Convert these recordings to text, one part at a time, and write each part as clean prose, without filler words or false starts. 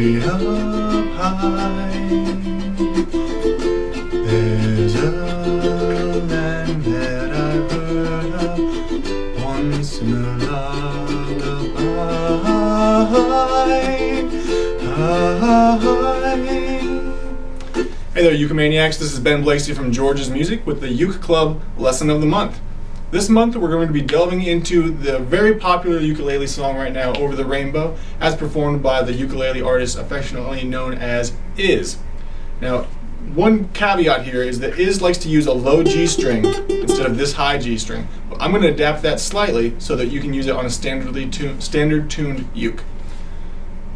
way up high. There's a land that I've heard of once in a lullaby. Hey there, Ukumaniacs. This is Ben Blakesley from George's Music with the Uke Club Lesson of the Month. This month we're going to be delving into the very popular ukulele song right now, Over the Rainbow, as performed by the ukulele artist affectionately known as Iz. Now, one caveat here is that Iz likes to use a low G string instead of this high G string. But I'm going to adapt that slightly so that you can use it on a standard tuned uke.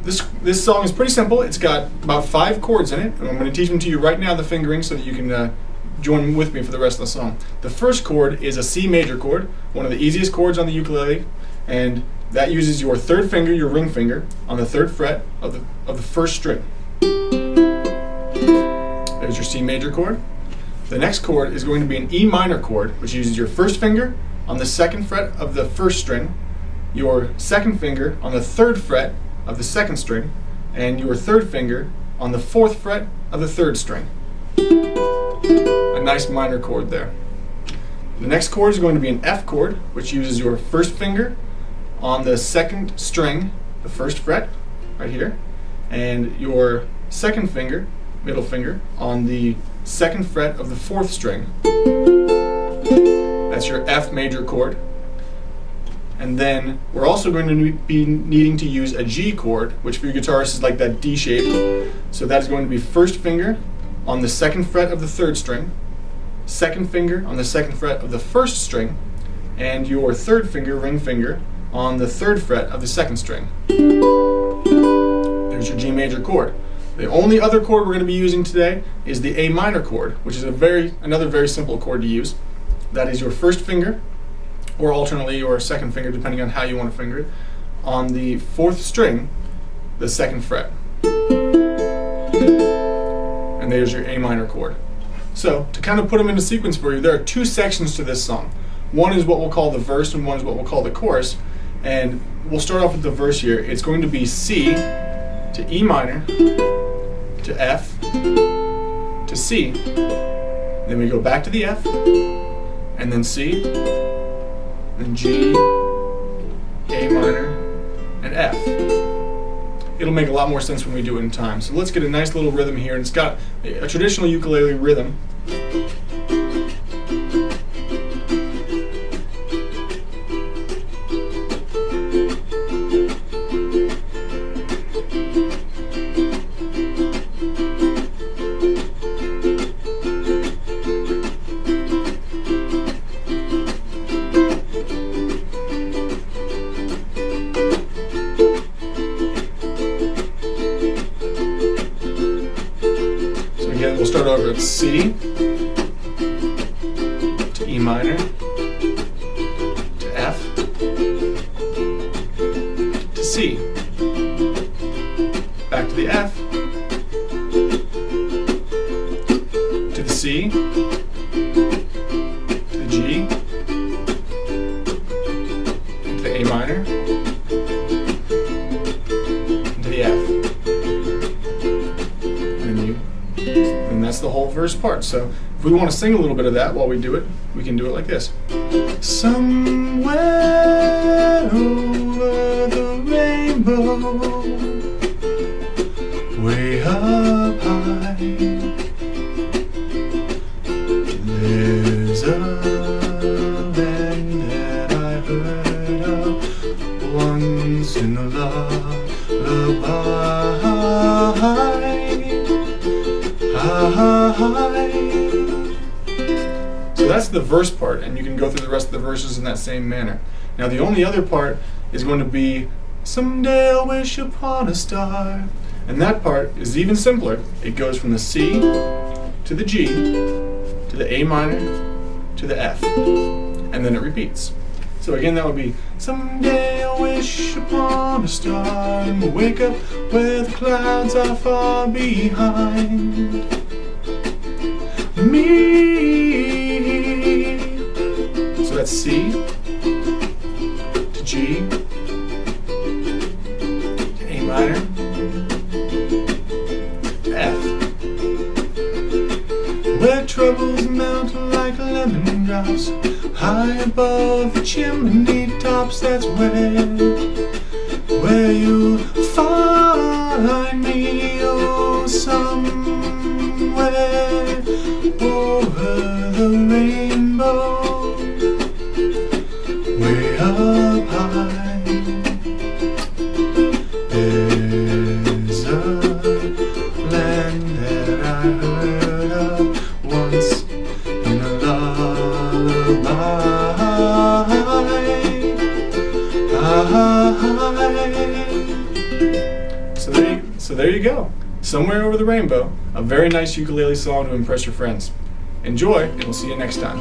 This song is pretty simple. It's got about 5 chords in it, and I'm going to teach them to you right now, the fingerings, so that you can join with me for the rest of the song. The first chord is a C major chord, one of the easiest chords on the ukulele, and that uses your 3rd finger, your ring finger, on the 3rd fret of the first string. There's your C major chord. The next chord is going to be an E minor chord, which uses your 1st finger on the 2nd fret of the 1st string, your 2nd finger on the 3rd fret of the 2nd string, and your 3rd finger on the 4th fret of the 3rd string. A nice minor chord there. The next chord is going to be an F chord, which uses your 1st finger on the 2nd string, the 1st fret, right here, and your 2nd finger, middle finger, on the 2nd fret of the 4th string. That's your F major chord. And then we're also going to be needing to use a G chord, which for your guitarist is like that D shape. So that is going to be 1st finger on the 2nd fret of the 3rd string, 2nd finger on the 2nd fret of the 1st string, and your 3rd finger, ring finger, on the 3rd fret of the 2nd string. There's your G major chord. The only other chord we're going to be using today is the A minor chord, which is another very simple chord to use. That is your 1st finger, or alternately your 2nd finger, depending on how you want to finger it, on the 4th string, the 2nd fret. And there's your A minor chord. So, to kind of put them into sequence for you, there are 2 sections to this song. One is what we'll call the verse, and one is what we'll call the chorus. And we'll start off with the verse here. It's going to be C to E minor to F to C. Then we go back to the F, and then C, then G, A minor, and F. It'll make a lot more sense when we do it in time. So let's get a nice little rhythm here, and it's got a traditional ukulele rhythm. We'll start over at C to E minor to F to C, back to the F to the C to the G to the A minor to the F. And that's the whole verse part. So if we want to sing a little bit of that while we do it, we can do it like this. Somewhere over the rainbow, way up high, there's a land that I heard of once in a lullaby. So that's the verse part, and you can go through the rest of the verses in that same manner. Now the only other part is going to be someday I'll wish upon a star, and that part is even simpler. It goes from the C to the G to the A minor to the F, and then it repeats. So again, that would be someday I'll wish upon a star and wake up where the clouds are far behind me. So that's C to G to A minor treetops, high above the chimney tops. That's where you'll find me, oh, somewhere over the rainbow, way up high. There's a land that I heard of once in a lullaby. So there you go. Somewhere Over the Rainbow, a very nice ukulele song to impress your friends. Enjoy, and we'll see you next time.